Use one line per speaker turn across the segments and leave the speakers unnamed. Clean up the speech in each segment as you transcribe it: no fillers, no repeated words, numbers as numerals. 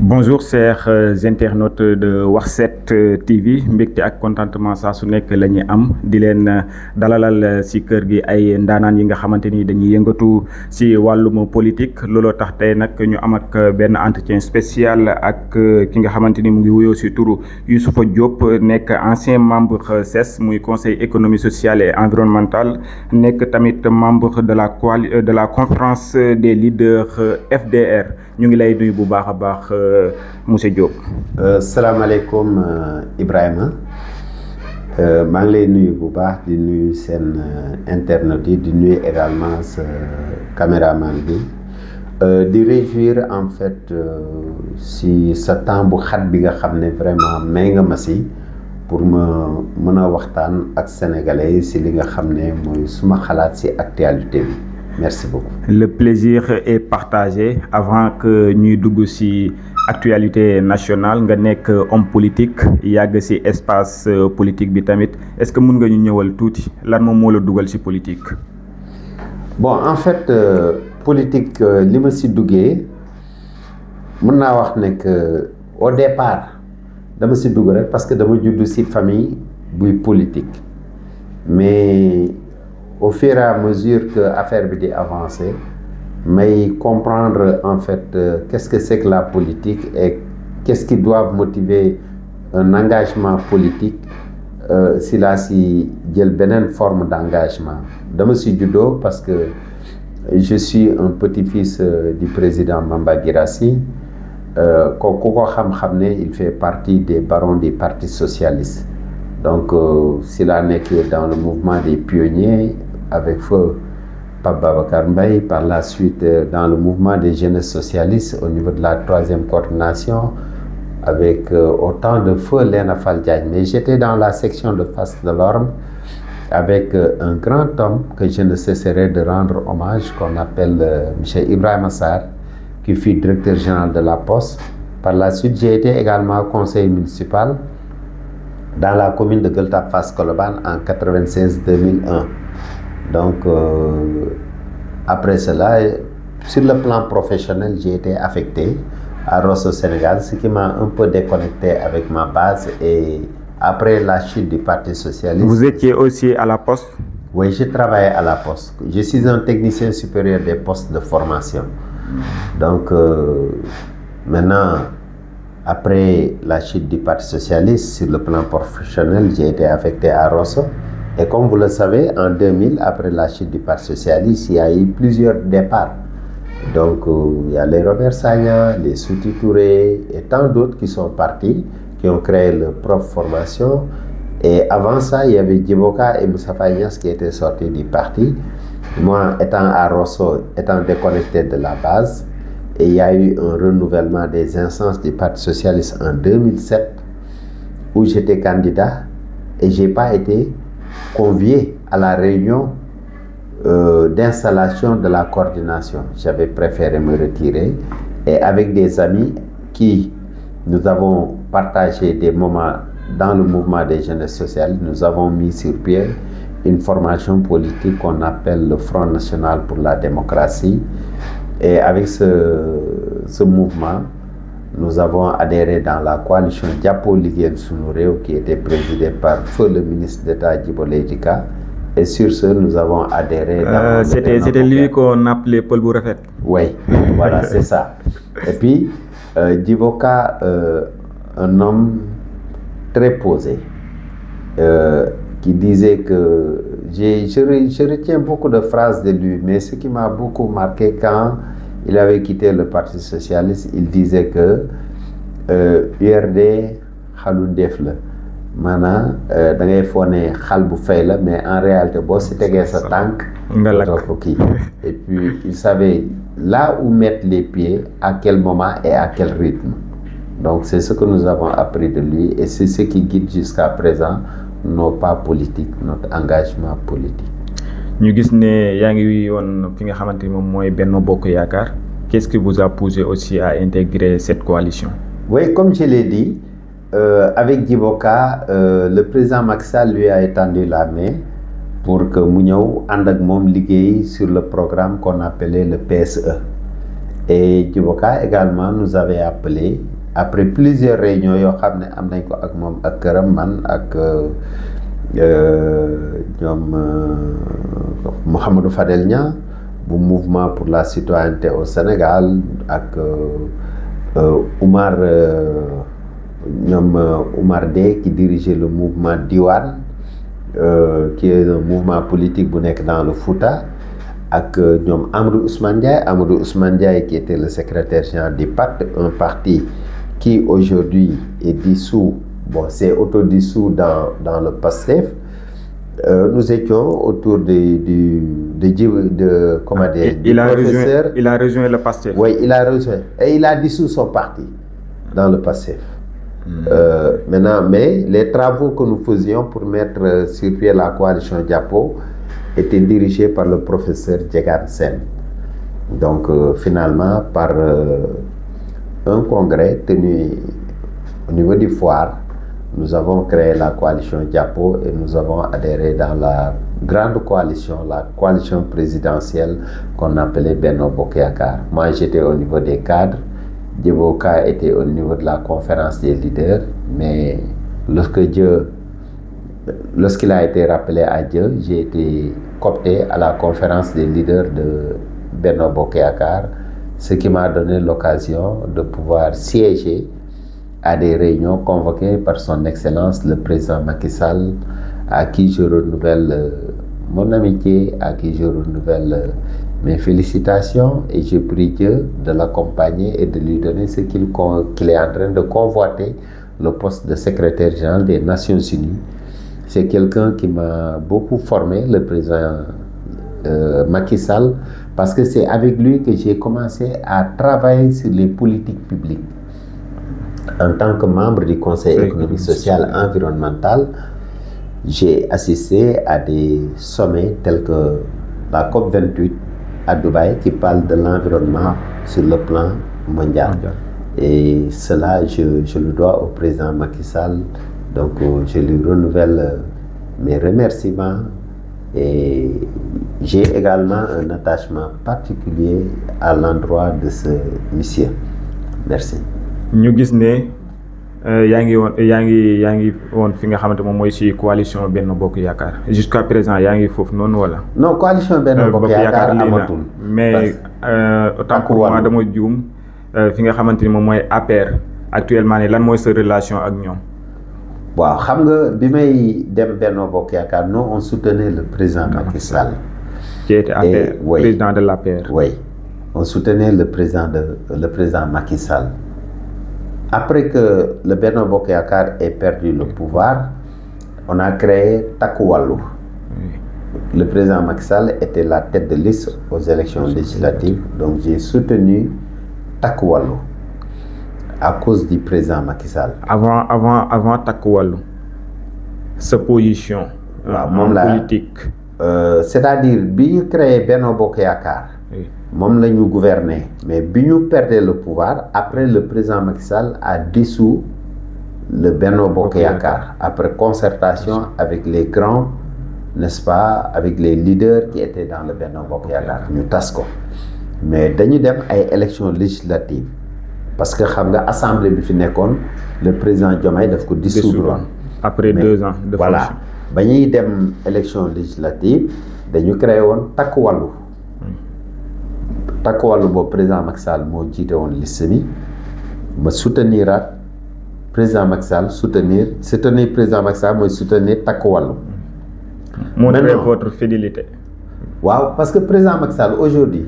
Bonjour chers internautes de Wax7 TV mbégte ak contentement saa su nekk la ñuy am di leen dalalal ci kër gi ay ndaanaan yi nga xamante ni dañuy yëngatu ci wàllum politique looloo tax tey nag ñu am ak benn entretien spécial ak ki nga xamante ni mu ngi wuyoo ci turu Youssoupha Diop nekk ancien membre CES muy conseil économique social et environnemental nekk tamit membre de la conférence des leaders FDR ñu ngi lay nuyu bu baax a baax. Monsieur Diop.
salaamaaleykum Ibrahima maa ngi lay nuyu bu baax di nuyu seen internet yi di nuyu également sa caméraman bi di réjouir en fait si sa temps bu xat bi nga xam ne vraiment may nga ma si pour ma mën a waxtaan ak sénégalais yi si li nga xam ne mooy suma xalaat si actualité bi merci beaucoup.
Le plaisir est partagé. Avant que ñuy dugg ci actualité nationale nga nekk homme politique yàgg ci espace politique bi tamit est-ce que mën nga ñu ñëwal tuuti lan moom moo la dugal ci politique.
Bon en fait politique li ma ci duggee mën naa wax ne que au départ dama ci dugg rek parce que dama judd ci famille buy politique mais au fur et à mesure que affaire bi di avancer may comprendre en fait qu'est-ce que c'est que la politique et qu'est-ce qui doit motiver un engagement politique si laa si jël beneen forme d'engagement dama si juddoo parce que je suis un petit-fils du président Mamba Guirassy ku ko xam-xam ne il fait partie des barons du Parti socialiste donc si laa nekk dans le mouvement des pionniers avec feu Pape Babacar Mbaye, par la suite dans le mouvement des jeunes socialistes au niveau de la 3e coordination avec autant de feu Léna Fall Diagne. Mais j'étais dans la section de Fass Delorme avec un grand homme que je ne cesserai de rendre hommage qu'on appelle M. Ibrahima Sarr qui fut directeur général de la Poste. Par la suite, j'ai été également conseiller municipal dans la commune de Gueule Tapée Fass Colobane en 96-2001. Donc, après cela, sur le plan professionnel, j'ai été affecté à Rosso Sénégal, ce qui m'a un peu déconnecté avec ma base. Et après la chute du Parti socialiste...
Vous étiez aussi à la Poste?
Oui, j'ai travaillé à la Poste. Je suis un technicien supérieur des postes de formation. Donc, maintenant, après la chute du Parti socialiste, sur le plan professionnel, j'ai été affecté à Rosso. Et comme vous le savez, en 2000, après la chute du Parti socialiste, il y a eu plusieurs départs. Donc, il y a les Robert Sagna, les Souti Touré et tant d'autres qui sont partis, qui ont créé leur propre formation. Et avant ça, il y avait Djiboka et Moustapha Niasse qui étaient sortis du parti. Moi, étant à Rosso, étant déconnecté de la base, et il y a eu un renouvellement des instances du Parti socialiste en 2007, où j'étais candidat et je n'ai pas été convié à la réunion d'installation de la coordination. J'avais préféré me retirer et avec des amis qui nous avons partagé des moments dans le mouvement des jeunes socialistes, nous avons mis sur pied une formation politique qu'on appelle le Front National pour la démocratie. Et avec ce mouvement, nous avons adhéré dans la coalition Diapo Liguène Sunu Réew qui était présidée par feu le ministre d'État Djibo Leyti Ka. Et sur ce, nous avons adhéré dans
c'était lui qu'on appelait Paul bu Rafet.
Oui, voilà, c'est ça. Et puis, Djibo Ka, un homme très posé, qui disait que je retiens beaucoup de phrases de lui, mais ce qui m'a beaucoup marqué quand il avait quitté le Parti socialiste, il disait que URD xalu ndeef la maanaam da ngay foog ne xal bu fay la mais en réalité boo si tegee sa tànk nga topp kii. Et puis il savait là où mettre les pieds, à quel moment et à quel rythme. Donc c'est ce que nous avons appris de lui et c'est ce qui guide jusqu'à présent nos pas politiques, notre engagement politique.
ñu gis ne yaa ngi woon fi nga xamante ni moom mooy Benno Bokk Yaakaar. Qu'est-ce qui vous a poussé aussi à intégrer cette coalition?
Oui, comme je l'ai dit, avec Djiboka, le président Macky Sall lui a étendu la main pour que mu ñëw ànd ak moom liggéey sur le programme qu'on appelait le PSE. Et Djiboka également nous avait appelé après plusieurs réunions yoo xam ne am nañ ko ak moom ak këram man ak ñoom Mouhamadou Fadel Niang bu mouvement pour la citoyenneté au Sénégal ak Oumar ñoom Oumar Dey qui dirigeait le mouvement Diwane qui est un mouvement politique bu nekk dans le Fouta ak ñoom Amadou Ousmane Ndiaye qui était le secrétaire général du PAT, un parti qui aujourd'hui est dissous, bon c'est autodissous dans le PASTEF. Nous étions autour de comment dire,
il a rejoint le PASTEF.
Oui, il a rejoint et il a dissous son parti dans le PASTEF. Maintenant, mais les travaux que nous faisions pour mettre sur pied la coalition Diapo étaient dirigés par le professeur Djegan Sen. Donc finalement, par un congrès tenu au niveau du Foire, nous avons créé la coalition Diapo et nous avons adhéré dans la grande coalition, la coalition présidentielle qu'on appelait Benno Bokk Yakaar. Moi, j'étais au niveau des cadres, Djiboka était au niveau de la conférence des leaders, mais lorsqu'il a été rappelé à Dieu, j'ai été coopté à la conférence des leaders de Benno Bokk Yakaar, ce qui m'a donné l'occasion de pouvoir siéger à des réunions convoquées par son Excellence le président Macky Sall, à qui je renouvelle mon amitié, à qui je renouvelle mes félicitations, et je prie Dieu de l'accompagner et de lui donner ce qu'il est en train de convoiter, le poste de secrétaire général des Nations Unies. C'est quelqu'un qui m'a beaucoup formé, le président Macky Sall, parce que c'est avec lui que j'ai commencé à travailler sur les politiques publiques. En tant que membre du Conseil économique, social et environnemental, j'ai assisté à des sommets tels que la COP28 à Dubaï qui parle de l'environnement sur le plan mondial. Et cela, je le dois au président Macky Sall. Donc, je lui renouvelle mes remerciements et j'ai également un attachement particulier à l'endroit de ce monsieur. Merci.
ñu gis ne yaa ngi woon fi nga xamante moom mooy ci coalition Benno Bokk Yaakaar jusqu'à présent yaa ngi foofu noonu wala.
non coalition Benno Bokk Yaakaar amatul.
mais autant pour moi dama juum fi nga xamante ni moom mooy APR actuellement ni lan mooy sa relation ak ñoom.
waaw xam nga bi may dem Benno Bokk Yaakaar nous on soutenait le président Macky Sall.
qui était APR, oui, président de l'APR.
Oui, on soutenait le président Macky Sall. Après que le Benno Bokk Yakaar ait perdu le pouvoir, on a créé Takku Wallu. Oui. Le président Macky Sall était la tête de liste aux élections législatives, donc j'ai soutenu Takku Wallu à cause du président Macky Sall. Avant
Takku Wallu, sa position en politique.
C'est-à-dire bi ñu créé Benno Bokk Yakaar. Oui. Moom la ñu gouverner, mais bi ñu perdre le pouvoir, après le président Macky Sall a dissous le Benno Bokk Yakaar après concertation avec les grands, n'est-ce pas, avec les leaders qui étaient dans le Benno Bokk Yakaar ñu tas ko. Mais dañu dem ay élections législatives parce que xam nga assemblée bi fi nekkoon le président Diomaye daf ko dissoudre
après 2 ans de
voilà
fonction.
Ba ñuy dem élection législative dañu créé woon Takku Wallu. Takku Wallu boobu président Macky Sall moo jiite woon liste bi ma souteniraat président Macky Sall soutenir président Macky Sall mooy soutenir Takku Wallu.
Montrez votre fidélité.
waaw parce que président Macky Sall aujourd'hui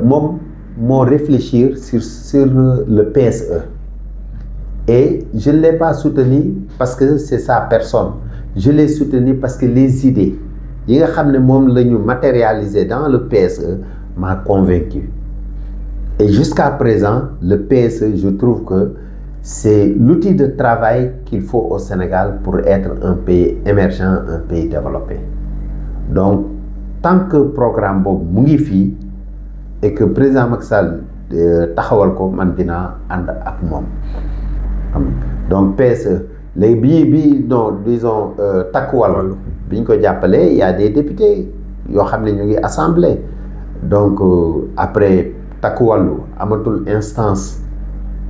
moom moo réfléchir sur le PSE et je ne l'ai pas soutenu parce que c'est sa personne, je l'ai soutenu parce que les idées yi nga xam ne moom la ñu matérialiser dans le PSE m'a convaincu. Et jusqu'à présent, le PSE, je trouve que c'est l'outil de travail qu'il faut au Sénégal pour être un pays émergent, un pays développé. Donc, tant que programme boobu mu ngi fii et que président Macky Sall taxawal ko man dinaa ànd ak moom. Donc PSE léegi bi non disons Takku Wallu bi ñu ko jàppalee y a des députés yoo xam ne ñu ngi assemblée. Donc après Takku Wallu amatul instance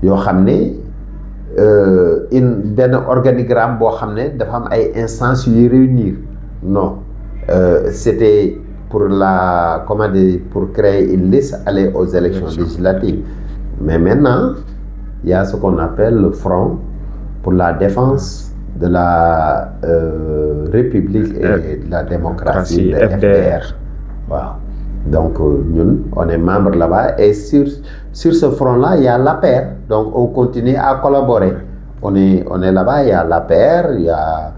yoo xam ne benn organigramme boo xam ne dafa am ay instances yuy réunir non c'était pour pour créer une liste aller aux élections législatives. Mais maintenant il y a ce qu'on appelle le Front pour la défense de la République et de la démocratie, le FDR. Wow. Donc ñun on est membre là-bas et sur ce front-là il y a l'APR, donc on continue à collaborer. On est là-bas, il y a l'APR, il y a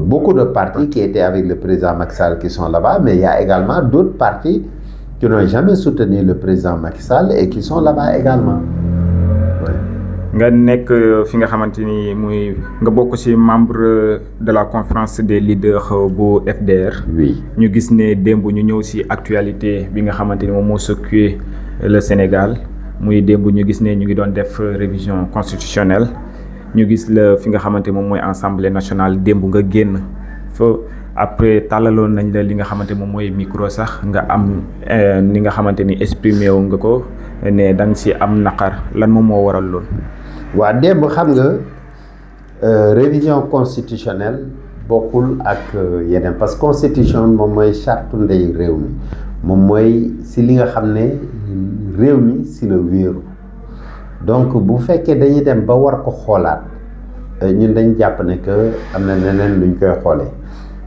beaucoup de partis qui étaient avec le président Macky Sall qui sont là-bas, mais il y a également d'autres partis qui n'ont jamais soutenu le président Macky Sall et qui sont là-bas également.
nga nekk fi nga xamante ni muy nga bokk ci membre de la conférence des leaders bu FDR.
Oui.
ñu gis ne démb ñu ñëw ci actualité bi nga xamante ni moom moo secoué le Sénégal muy démb ñu gis ne ñu ngi doon def révision constitutionnelle ñu gis la fi nga xamante moom mooy Assemblée nationale démb nga génn fa après tàllaloon nañ la li nga xamante moom mooy micro sax nga am ni nga xamante ni exprimé wu nga ko ne da nga ci am naqar lan moom moo waral lool.
waa démb xam nga révision constitutionnelle bokkul ak yeneen parce que constitution moom mooy charte ndey réew mi moom mooy si li nga xam ne réew mi si la wéeru donc bu fekkee dañuy dem ba war ko xoolaat ñun dañ jàpp ne que am na neneen luñ koy xoolee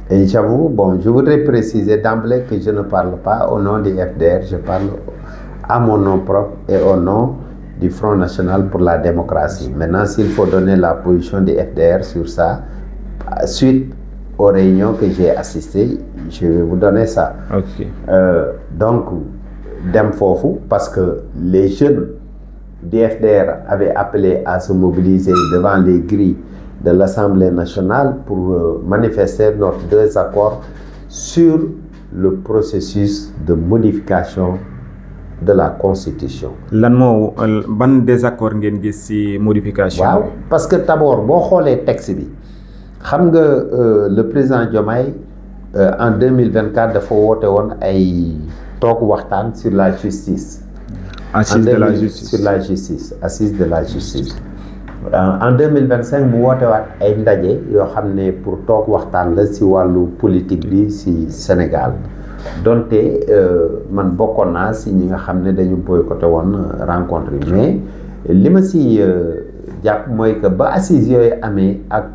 et j'avoue je voudrais préciser d'emblée que je ne parle pas au nom du FDR, je parle à mon nom propre et au nom du Front National pour la démocratie. Maintenant, s'il faut donner la position du FDR sur ça, suite aux réunions que j'ai assistées, je vais vous donner ça.
Ok.
Donc, dem foofu parce que les jeunes du FDR avaient appelé à se mobiliser devant les grilles de l'Assemblée nationale pour manifester notre désaccord sur le processus de modification de la constitution.
lan moo ban désaccord ngeen gis ci modification.
waaw parce que d'abord boo xoolee texte bi xam nga le président Diomaye en 2024 dafa woote woon ay toog waxtaan sur la justice.
assise de la justice
sur la justice assise de la justice. En 2025 mu woote waat ay ndaje yoo xam ne pour toog waxtaan la ci wàllu politique bi ci Sénégal. donte man bokkoon naa si ñi nga xam ne dañu boycotté woon rencontre yi mais li ma si jàpp mooy que ba assises yooyu amee ak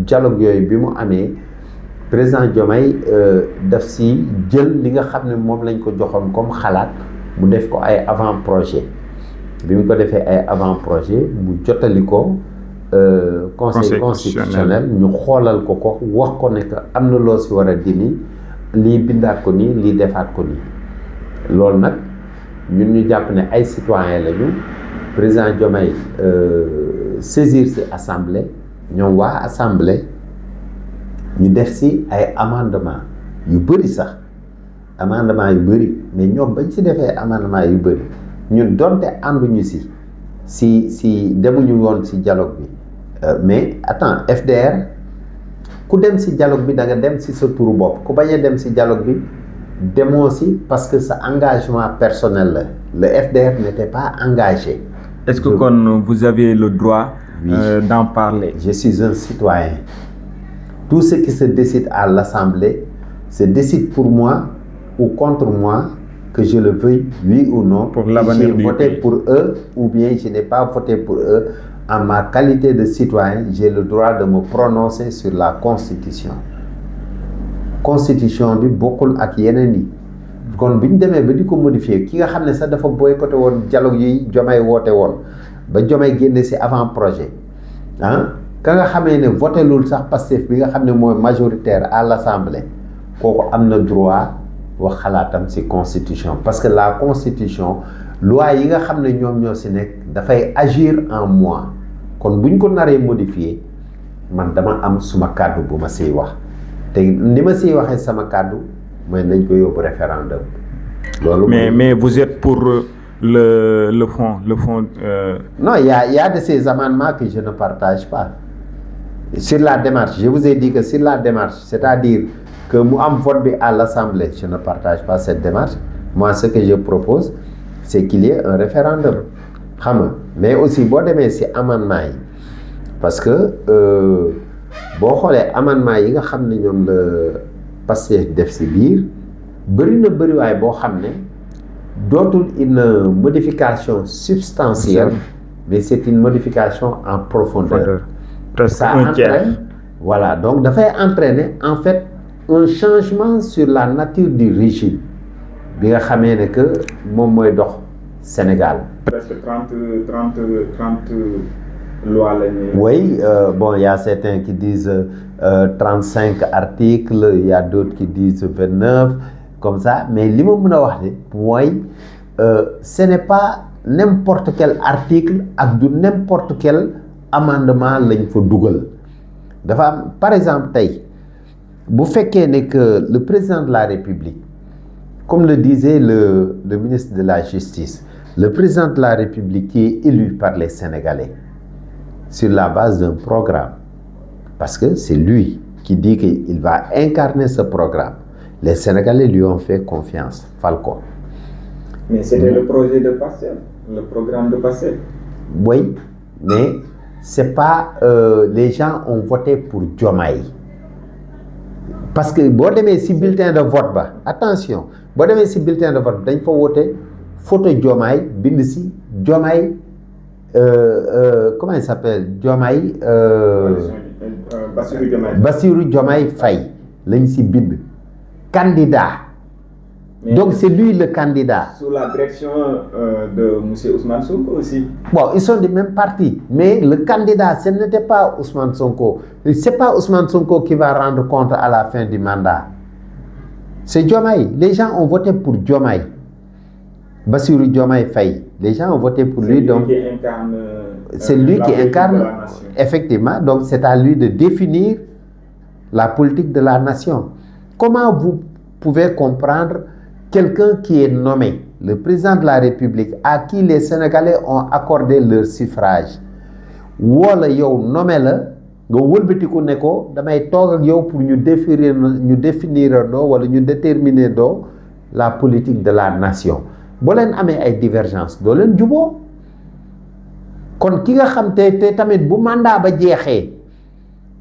dialogue yooyu bi mu amee président Diomaye daf si jël li nga xam ne moom lañ ko joxoon comme xalaat mu def ko ay avant-projet bi mu ko defee ay avant-projet mu jotali ko conseil constitutionnel ñu xoolal ko wax ko ne que am na loo si war a dindi lii bindaat ko nii lii defaat ko nii loolu nag ñun ñu jàpp ne ay citoyen lañu président Diomaye saisir ci assemblée ñoom waa assemblée ñu def ci ay amendement yu bëri sax amendement yu bëri mais ñoom bañ ci defee amendement yu bëri ñun donte ànduñu si demuñu woon ci dialogue bi mais attends FDR ku dem ci dialogue bi da nga dem ci sa turu bopp ku bañ a dem ci dialogue bi demoo ci parce que sa engagement personnel la le FDR n'était pas engagé.
Est-ce que kon vous avez le droit d'en parler?
Je suis un citoyen. Tout ce qui se décide à l'Assemblée se décide pour moi ou contre moi, que je le veuille, oui ou non.
Pour l'avenir du
j'ai voté
pays.
Pour eux ou bien je n'ai pas voté pour eux. En ma qualité de citoyen, j'ai le droit de me prononcer sur la Constitution. Constitution bi bokkul ak yeneen yi kon bi ñu demee ba di ko modifier ki nga xam ne sax dafa boycotté woon dialogue yi Diomaye woote woon ba Diomaye génne ci avant-projet ka nga xamee ne voté lul sax Pastef bi nga xam ne mooy majoritaire à l'Assemblée kooku am na droit wax xalaatam ci constitution parce que la constitution loi yi nga xam ne ñoom ñoo ci nekk dafay agir en moi kon bu ñu ko naree modifier man dama am suma kàddu bu ma ciy wax te ni ma ciy waxee sama kàddu mooy nañ ko yóbbu référendum loolu
mais vous êtes pour le fond
non il y a de ces amendements que je ne partage pas sur la démarche je vous ai dit que sur la démarche c'est-à-dire que mu am vote bi à l'Assemblée je ne partage pas cette démarche moi ce que je propose c'est qu'il y ait un référendum xam nga mais aussi boo demee ci amendement yi parce que boo xoolee amendement yi nga xam ne ñoom la Pastef def ci biir bëri na bëriwaay boo xam ne dootul une modification substantielle mais c'est une modification en profondeur. Ça entraîne, voilà, donc dafay entraîner en fait un changement sur la nature du régime bi nga xamee ne que moom mooy dox Sénégal.
Presque 30 lois la ñuy.
Oui, bon, il y a certains qui disent 35 articles, il y a d'autres qui disent 29, comme ça. Mais li ma mën a wax de mooy ce n'est pas n'importe quel article ak du n'importe quel amendement lañ fa dugal dafa am par exemple tey bu fekkee ne que le président de la République comme le disait le ministre de la Justice, le président de la République qui est élu par les Sénégalais sur la base d'un programme, parce que c'est lui qui dit qu'il va incarner ce programme. Les Sénégalais lui ont fait confiance, Falcon.
Mais c'était le projet de Pastef, le programme de Pastef.
Oui, mais c'est pas les gens ont voté pour Diomaye. Parce que boo demee ci bulletin de vote ba attention boo demee ci bulletin de vote dañ fa voté photo Diomaye bind ci Diomaye comment il s'appelle Diomaye Bassirou Diomaye Faye lañ ci bind candidat. Mais donc c'est lui le candidat.
Sous la direction de monsieur Ousmane Sonko aussi.
Bon, ils sont du même parti, mais le candidat, ce n'était pas Ousmane Sonko. C'est pas Ousmane Sonko qui va rendre compte à la fin du mandat. C'est Diomaye. Les gens ont voté pour Diomaye. Bassirou Diomaye Faye. Les gens ont voté pour lui. Donc c'est lui qui incarne effectivement. Donc c'est à lui de définir la politique de la nation. Comment vous pouvez comprendre quelqu'un qui est nommé, le président de la République, à qui les Sénégalais ont accordé leur suffrage, wala yow nommé la nga wëlbatiku ne ko damay toog ak yow pour ñu définir doo wala ñu déterminer doo la politique de la nation. boo leen amee ay divergence doo leen juboo kon ki nga xam te tamit bu mandat ba jeexee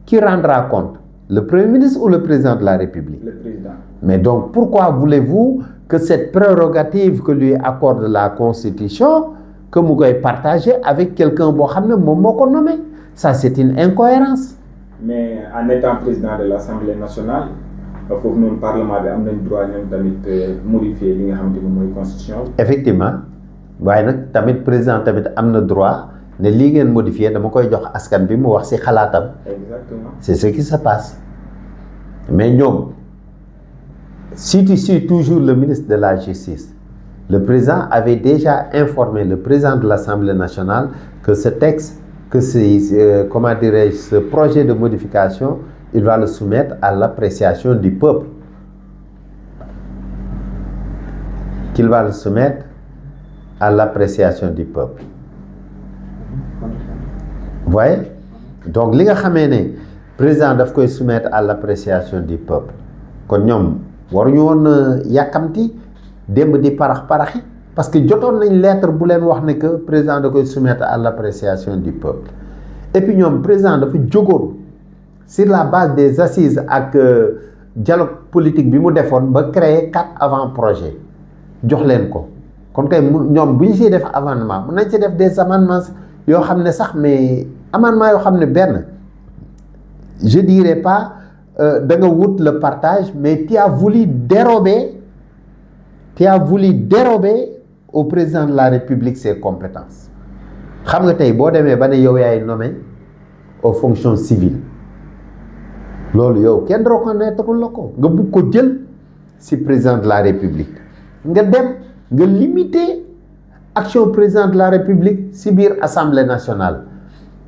qui rendra compte, le Premier ministre ou le président de la République?
Le président.
Mais donc pourquoi voulez-vous que cette prérogative que lui accorde la Constitution que mu koy partager avec quelqu'un boo xam ne moom moo ko nommé? Ça c'est une incohérence.
Mais en étant président de l'Assemblée nationale foofu noonu parlement bi am nañ droit ñoom tamit modifier li nga xam ne mooy constitution.
Effectivement waaye nag tamit président tamit am na droit ne lii ngeen modifier dama koy jox askan bi mu wax ci xalaatam.
Exactement.
C'est ce qui se passe. Mais ñoom si tu suis toujours le ministre de la Justice, le président avait déjà informé le président de l'Assemblée nationale que ce texte, que comment dirais-je, ce projet de modification, il va le soumettre à l'appréciation du peuple. Qu'il va le soumettre à l'appréciation du peuple. Vous voyez? Donc li nga xamee ne président daf koy soumettre à l'appréciation du peuple kon ñoom waruñu woon yàkkamti démb di paraxi parce que jotoon nañ lettre bu leen wax ne que président da koy soumettre à l'appréciation du peuple. Et puis ñoom président dafa jógoon sur la base des assises ak dialogue politique bi mu defoon ba créer 4 avant-projets jox leen ko kon kay ñoom bu ñu siy def amendement mun nañ ci def des amendements yoo xam ne sax mais amendement yoo xam ne benn je dirais pas da nga wut le partage mais tu as voulu dérober au président de la République ses compétences. Xam nga tey boo demee ba ne yow yaay nommé aux fonctions civiles loolu yow kenn reconnaître la ko nga bugg ko jël ci président de la République nga dem nga limiter action président de la République ci biir Assemblée nationale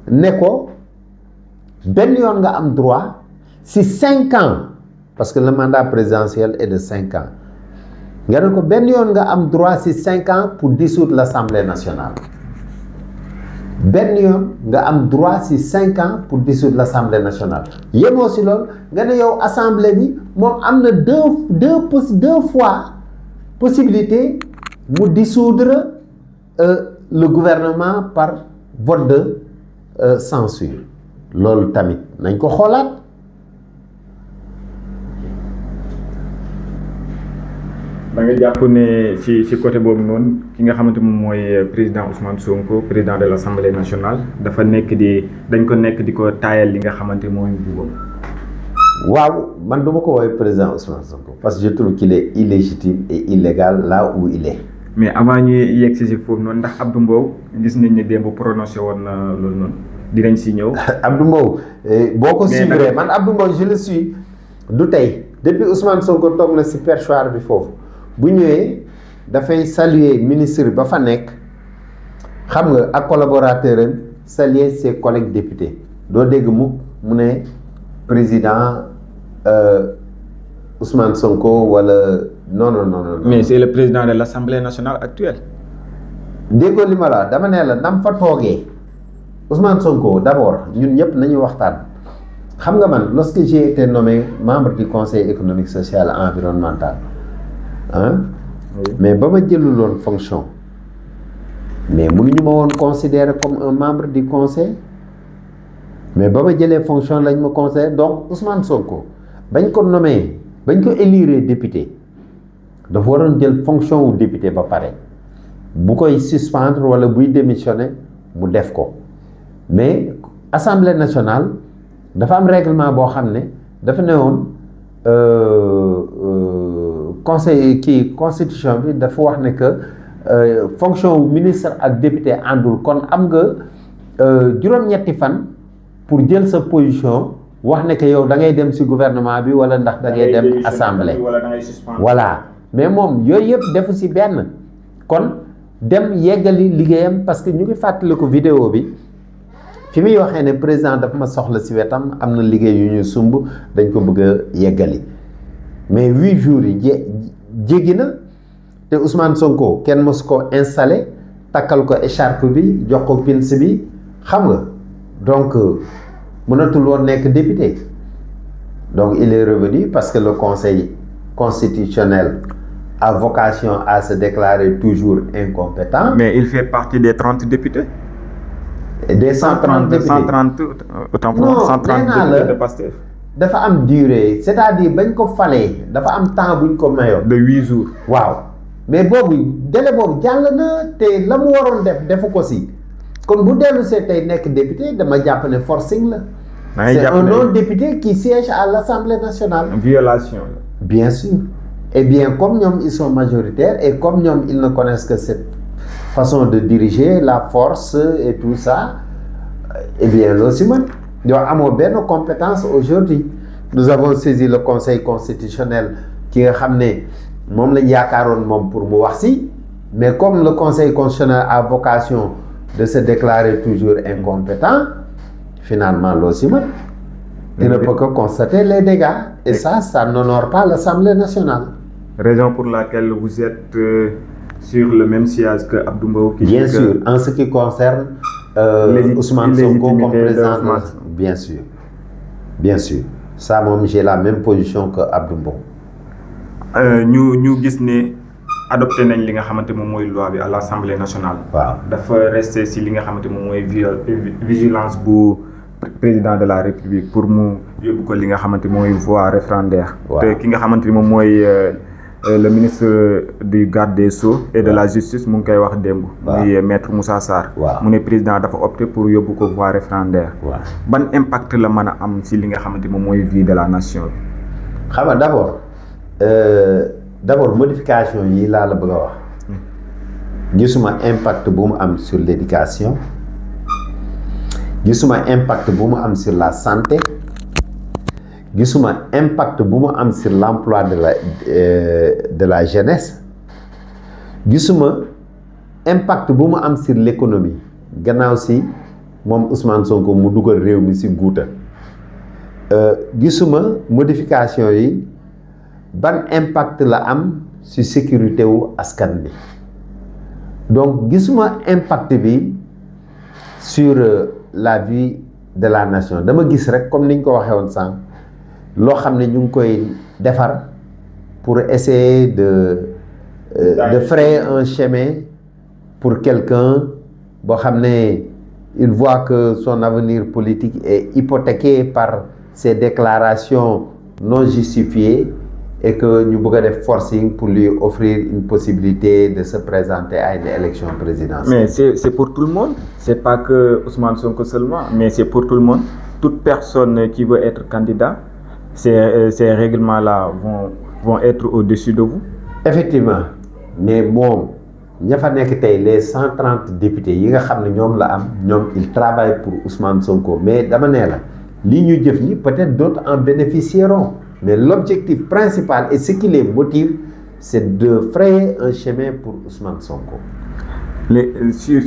ne ko benn yoon nga am droit ci 5 ans parce que le mandat présidentiel est de 5 ans nga ne ko benn yoon nga am droit ci 5 ans pour dissoudre l'Assemblée nationale benn yoon nga am droit ci 5 ans pour dissoudre l'Assemblée nationale yemoo ci loolu nga ne yow assemblée bi moom am na deux fois possibilité mu dissoudre le gouvernement par vote de censure loolu tamit nañ ko xoolaat.
da nga jàpp ne ci côté boobu noonu ki nga xamante moom mooy président Ousmane Sonko président de l'Assemblée nationale dafa nekk dañ ko taayal li nga xamante mooy buubam.
waaw man du ma ko woowee président Ousmane Sonko parce que je trouve qu'il est illégitime et illégal là où il est.
mais avant ñuy yegg si foofu noonu ndax Abdou Mbow gis nañ ne démb prononcé woon na loolu noonu dinañ si ñëw.
Abdou Mbow boo ko suivre man Abdou Mbow je le suis du tey depuis Ousmane Sonko toog na si perchoir bi foofu bu ñëwee dafay saluer ministre ba fa nekk xam nga ak collaborateur am saluer ses collègues députés doo dégg mu ne président Ousmane Sonko wala non.
mais c'est le président de l'Assemblée nationale actuelle.
déggoo li ma la dama ne la nam fa toogee Ousmane Sonko d'abord ñun ñëpp nañu waxtaan xam nga man lorsque j'ai été nommé membre du conseil économique social et environnemental mais ba ma jëluloon fonction mais mënuñu ma woon considérer comme un membre du conseil mais ba ma jëlee fonction lañ ma conseillé donc Ousmane Sonko bañ ko nommé bañ ko élire député dafa waroon jël fonction wu député ba pare bu koy suspendre wala buy démissionner mu def ko mais Assemblée nationale dafa am règlement boo xam ne dafa ne woon conseil constitution bi dafa wax ne que fonction wu ministre ak député àndul kon am nga juróom-ñetti fan pour jël sa position wax ne que yow da ngay dem ci gouvernement bi wala ndax da ngay dem assemblée voilà mais moom yooyu yëpp defu ci benn kon dem yeggali liggéeyam parce que ñu ngi fàttaliku vidéo bi fi muy waxee ne président dafa ma soxla ci wetam am na liggéey yu ñu sumb dañ ko bëgg a yeggali mais 8 jours yi jéggi na te Ousmane Sonko kenn mosu ko installé takkal ko écharpe bi jox ko pins bi xam nga donc mënatul woon nekk député donc il est revenu parce que le conseil constitutionnel a vocation à se déclarer toujours incompétent.
Mais il fait partie des 30 députés.
Et des 130 députés.
130 autant pour moi, 130 députés de Pastef.
dafa am durée c'est-à-dire bañ ko falee dafa am temps buñ ko mayoon.
de 8 jours.
waaw mais boobu délai boobu jàll na te la mu waroon defu ko si kon bu dellu see tey nekk député dama jàpp ne forcing la. c'est un non-député qui siège à l'Assemblée nationale.
Violation.
Bien sûr. Et bien comme ñoom ils sont majoritaires et comme ñoom ils ne connaissent que cette façon de diriger la force et tout ça eh bien loolu si man yow amoo benn compétence aujourd'hui nous avons saisi le conseil constitutionnel ki nga xam ne moom lañ yaakaaroon moom pour mu wax si mais comme le conseil constitutionnel a vocation de se déclarer toujours incompétent finalement loolu si man il ne peut que constater les dégâts et ça n'honore pas l'Assemblée nationale.
Raison pour laquelle vous êtes sur le même siège que Abdou Mbow.
Bien sûr, en ce qui concerne Ousmane Sonko comme président. Bien sûr. Ça moom j'ai la même position que Abdou Mbow.
ñu gis ne adopté nañ li nga xamante moom mooy loi bi à l'Assemblée nationale.
waaw
dafa rester ci li nga xamante moom mooy vigilance bu président de la République pour mu yóbbu ko li nga xamante mooy voie référendaire. te ki nga xamante ni moom mooy le ministre du garde des Sceaux et de la justice mu ngi koy wax démb. muy maître Moussa Sarr. mu ne président dafa opté pour yóbbu ko voie référendaire. ban impact la mën a am ci li nga xamante moom mooy vie de la nation bi.
xam nga d'abord modification yi laa la bëgg a wax. gisuma impact bu mu am sur l'éducation. gisuma impact bu mu am sur la santé. gisuma impact bu mu am sur l'emploi de la jeunesse. gisuma impact bu mu am sur l'économie gannaaw si moom Ousmane Sonko mu dugal réew mi si guuta gisuma modification yi ban impact la am si sécurité wu askan bi donc gisuma impact bi sur la vie de la nation dama gis rek comme niñ ko waxee woon sànq loo xam ne ñu ngi koy defar pour essayer de frayer un chemin pour quelqu'un boo xam ne il voit que son avenir politique est hypothéqué par ces déclarations non justifiées et que ñu bëgg a def forcing pour lui offrir une possibilité de se présenter à une élection présidentielle.
Mais c'est pour tout le monde, c'est pas que Ousmane Sonko seulement, mais c'est pour tout le monde. Toute personne qui veut être candidat, ces règlements-là vont être au-dessus de vous.
Effectivement, mais bon, ña fa nekk tey les 130 députés yi nga xam ne ñoom la am ñoom ils travaillent pour Ousmane Sonko, mais dama ne la li ñu jëf ni peut-être d'autres en bénéficieront, mais l'objectif principal et ce qui les motive, c'est de frayer un chemin pour Ousmane Sonko.
Sur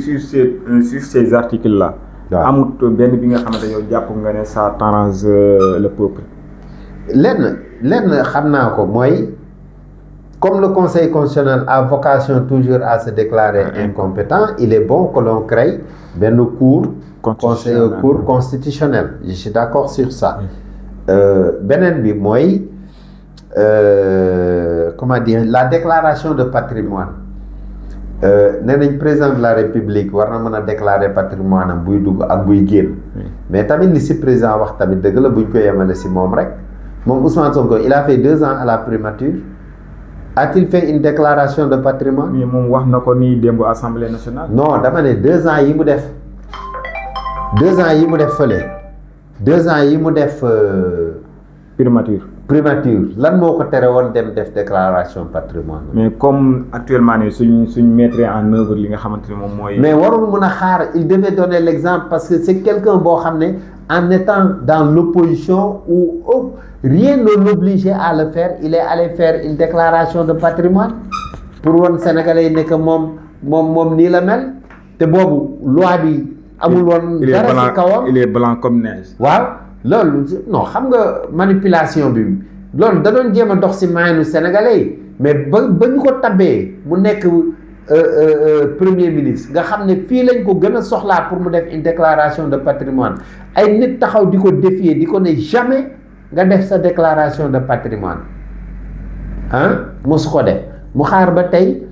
ces articles-là, amut benn bi nga xamante yow jàpp nga ne ça t'arrange le peuple.
lenn xam naa ko mooy comme le Conseil constitutionnel a vocation toujours à se déclarer incompétent, il est bon que l'on crée benn cour constitutionnel. Je suis d'accord sur ça. Beneen bi mooy comment dire, la déclaration de patrimoine. Nee nañ président de la République war na mën a déclarer patrimoine am buy dugg ak buy génn. Mais tamit li si président wax tamit dëgg la buñ ko yemale si moom rek. Moom Ousmane Sonko il a fait 2 ans à la primature. A-t-il fait une déclaration de patrimoine?
Mais moom wax na ko nii démb Assemblée nationale.
Non dama ne 2 ans yi mu def. 2 ans yi mu def fële. 2 ans yi mu def. primature lan moo ko tere woon dem def déclaration patrimoine.
Mais comme actuellement nii suñ mettre en œuvre li nga xamante ne moom mooy.
mais warul mën a xaar, il devait donner l'exemple parce que c'est quelqu'un boo xam ne en étant dans l'opposition où rien ne l'obligeait à le faire, il est allé faire une déclaration de patrimoine pour woon Sénégalais yi ne que moom nii la mel te boobu loi bi amul woon dara ci kawam.
Il est blanc comme neige.
waaw loolu non xam nga manipulation bi loolu da doon jéem a dox ci maayanu Sénégalais yi mais ba ñu ko tabee mu nekk premier ministre nga xam ne fii lañ ko gën a soxlaa pour mu def une déclaration de patrimoine ay nit taxaw di ko défier di ko ne jamais nga def sa déclaration de patrimoine mosu ko def mu xaar ba tey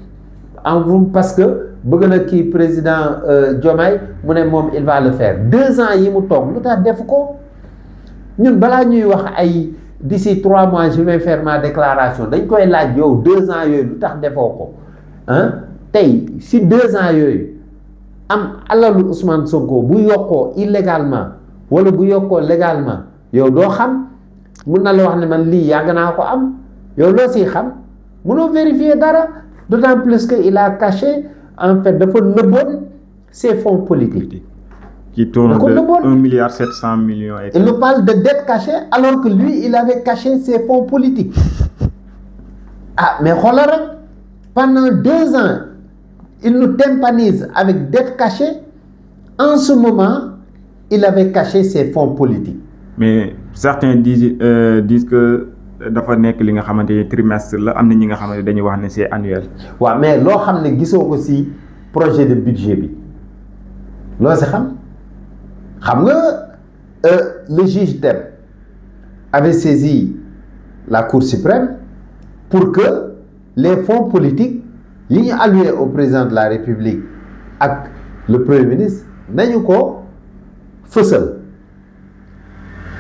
parce que bëgg na kii président Diomaye mu ne moom il va le faire 2 ans yi mu toog lu tax def ko. ñun balaa ñuy wax ay d'ici 3 mois je vais faire ma déclaration dañ koy laaj yow 2 ans yooyu lu tax defoo ko tey si 2 ans yooyu am alalu Ousmane Sonko bu yokkoo illégalement wala bu yokkoo légalement yow doo xam mun na la wax ne man lii yàgg naa ko am yow loo siy xam munoo vérifier dara d'autant plus que il a caché en fait dafa nëbboon ses fonds politiques.
Qui tourne de 1,7 milliard.
Il nous parle de dette cachée alors que lui, il avait caché ses fonds politiques. Mais xoolal pendant 2 ans, il nous tympanise avec dette cachée. En ce moment, il avait caché ses fonds politiques.
Mais certains disent que dafa nekk li nga xamante ne trimestre la, am na ñi nga xamante dañuy wax ne c'est annuel.
waaw mais loo xam ne gisoo ko ci projet de budget bi loo ci xam nga le juge Dème avait saisi la Cour suprême pour que les fonds politiques yi ñu alloués au président de la République ak le Premier ministre nañu ko fësal.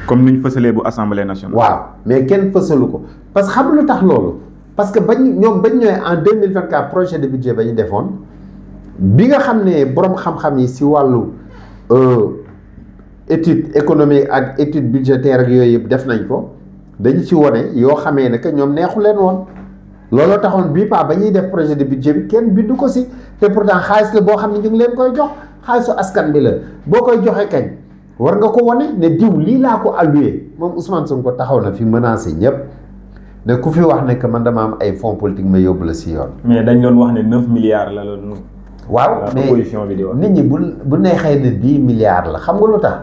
comme ni ñu fësalee bu Assemblée nationale.
waaw mais kenn fësalu ko parce que xam lu tax loolu parce que bañ ñëwee en 2024 projet de budget ba ñu defoon bi nga xam ne borom xam-xam yi ci wàllu étude économique ak étude budgétaire ak yooyu yëpp def nañ ko dañu ci wone yoo xamee ne que ñoom neexu leen woon looloo taxoon bii ba ñuy def projet de budget bi kenn bindu ko ci te pourtant xaalis la boo xam ne ñu ngi leen koy jox xaalisu askan bi la boo koy joxe kañ war nga ko wone ne diw lii laa ko alloué moom Ousmane Sonko taxaw na fi menacé ñëpp ne ku fi wax ne que man dama am ay fonds politique ma yóbbu la ci yoon.
mais dañ doon wax ne 9 milliards la loolu.
waaw mais
opposition bi di wax
nit ñi bu neexee ne 10 milliards la xam nga lu tax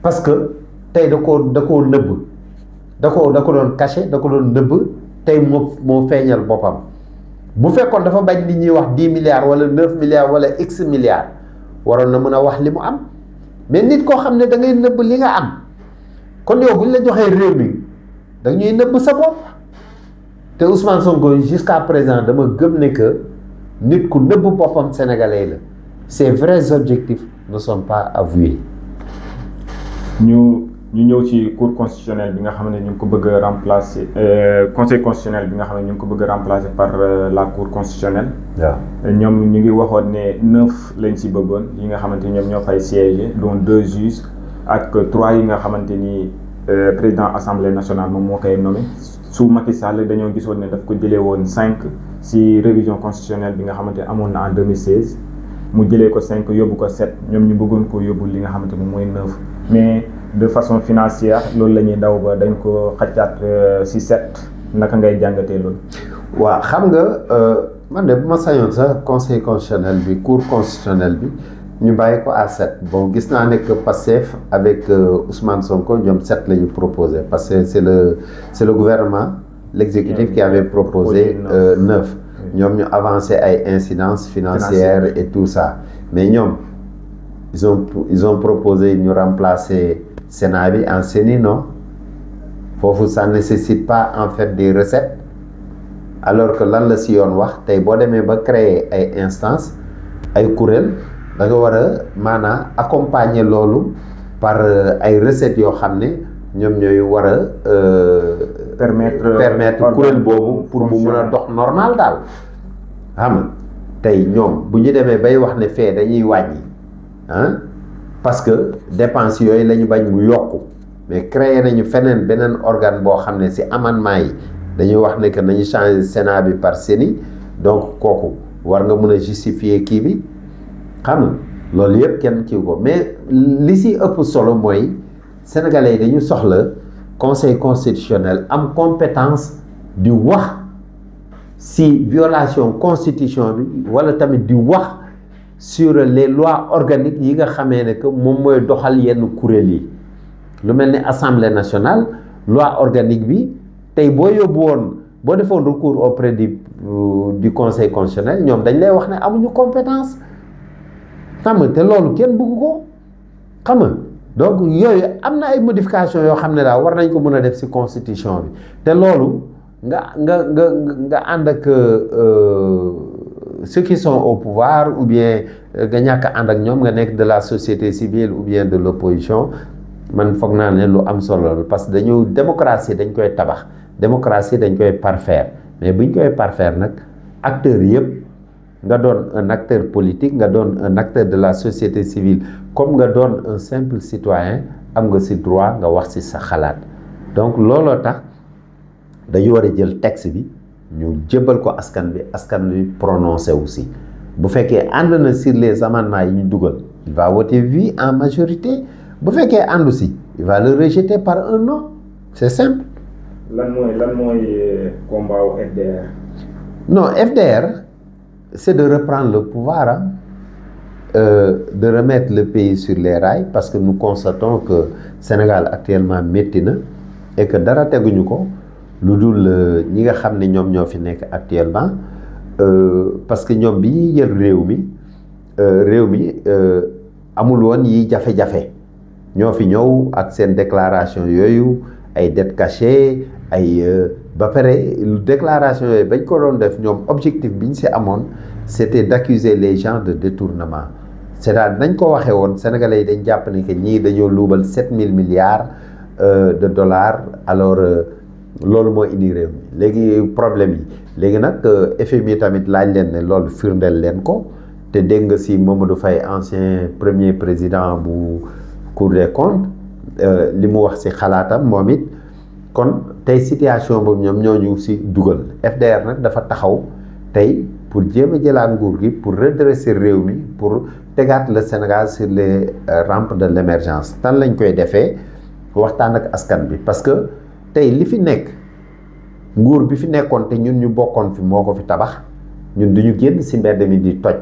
parce que tey da koo nëbb da ko doon caché da ko doon nëbb tey moo feeñal boppam bu fekkoon dafa bañ nit ñi wax 10 milliards wala 9 milliards wala x milliards waroon na mën a wax li mu am mais nit koo xam ne da ngay nëbb li nga am kon yow bu ñu la joxee réew mi da ñuy nëbb sa bopp te Ousmane Sonko jusqu'à présent dama gëm ne que nit ku nëbb boppam sénégalais la ces vrais objectifs ne sont pas avoués.
ñu ñëw ci cour constitutionnelle bi nga xam ne ñu ngi ko bëgg a remplacer conseil constitutionnel bi nga xam ne ñu ngi ko bëgg a remplacer par la cour constitutionnelle.
waaw
ñoom ñu ngi waxoon ne 9 lañ ci bëggoon yi nga xamante ni ñoom ñoo fay siéger dont 2 juges ak 3 yi nga xamante ni président assemblée nationale moom moo koy nommé su Macky Sall dañoo gisoon ne daf ko jëlee woon 5 ci révision constitutionnelle bi nga xamante amoon na en 2016 mu jëlee ko 5 yóbbu ko 7 ñoom ñu bëggoon ko yóbbu li nga xamante moom mooy 9 mais de façon financière loolu la ñuy daw ba dañ ko xaccaat ci 7 naka ngay jàngatee loolu.
waaw xam nga man de bu ma sañoon sax conseil constitutionnel bi cour constitutionnelle bi ñu bàyyi ko à 7 bon gis naa ne que Pastef avec Ousmane Sonko ñoom 7 la ñu proposé parce que c'est le gouvernement l'exécutif qui avait proposé 9 ñoom ñu avancé ay incidences financières et tout ça mais ñoom ils ont proposé ñu remplacer Sénat bi en CENI non foofu ça nécessite pas en fait des recettes alors que lan la si yoon wax tey boo demee ba créer ay instances ay kuréel da nga war a maanaam accompagner loolu par ay recettes yoo xam ne ñoom ñooy war a permettre kuréel boobu pour mu mun a dox normal daal xam nga tey ñoom bu ñu demee bay wax ne fee dañuy wàññi parce que dépenses yooyu la ñu bañ mu yokku mais créer nañu feneen beneen organe boo xam ne ci amendement yi dañuy wax ne que nañu changer Sénat bi par CENI donc kooku war nga mën a justifier kii bi xam nga loolu yëpp kenn kii ko mais li ci ëpp solo mooy sénégalais yi dañu soxla conseil constitutionnel am compétence di wax ci violation constitution bi walla tamit di wax sur les lois organiques yi nga xamee ne que moom mooy doxal yenn kuréel yi lu mel ni assemblée nationale loi organique bi tey boo yóbbu woon boo defoon recours auprès du conseil constitutionnel ñoom dañ lay wax ne amuñu compétence xam nga te loolu kenn bëgg ko xam nga donc yooyu am na ay modifications yoo xam ne daal war nañ ko mën a def ci constitution bi te loolu nga ànd ak ceux qui sont au pouvoir ou bien nga ñàkk a ànd ak ñoom nga nekk de la société civile ou bien de l'opposition man foog naa ne lu am solo la parce que dañu démocratie dañ koy tabax démocratie dañ koy parfaire mais buñ koy parfaire nag acteurs yëpp nga doon un acteur politique nga doon un acteur de la société civile comme nga doon un simple citoyen am nga ci droit nga wax ci sa xalaat donc looloo tax dañu war a jël texte bi ñu jébbal ko askan bi prononcé aussi bu fekkee ànd na sur les amendements yi ñu dugal il va voter oui en majorité bu fekkee àndu si il va le rejeter par un non c'est simple.
lan mooy combat wu FDR.
non FDR c'est de reprendre le pouvoir de remettre le pays sur les rails parce que nous constatons que Sénégal actuellement métti na et que dara teguñu ko lu dul ñi nga xam ne ñoom ñoo fi nekk actuellement parce que ñoom bi ñuy jël réew mi amul woon yi jafe-jafe ñoo fi ñëw ak seen déclaration yooyu ay dettes cachées ay ba pare déclaration yooyu bañ ko doon def ñoom objectif bi ñu ci amoon c'était d'accuser les gens de détournement c'est-à-dire nañ ko waxee woon sénégalais yi dañ jàpp ne que ñii dañoo luubal 7 000 milliards de dollars alors loolu moo indi réew mi léegi problème yi léegi nag FMI tamit laaj leen ne loolu firndeel leen ko te dégg nga ci Mamadou Faye ancien premier président bu Cour des comptes li mu wax ci xalaatam moom it kon tey situation boobu ñoom ñoo ñu ci dugal FDR nag dafa taxaw tey pour jéem a jëlaat nguur gi pour redresser réew mi pour tegaat le Sénégal sur les rampes de l'émergence tan lañ koy defee waxtaan ak askan bi parce que tey li fi nekk nguur bi fi nekkoon te ñun ñu bokkoon fi moo ko fi tabax ñun duñu génn ci mbedd mi di toj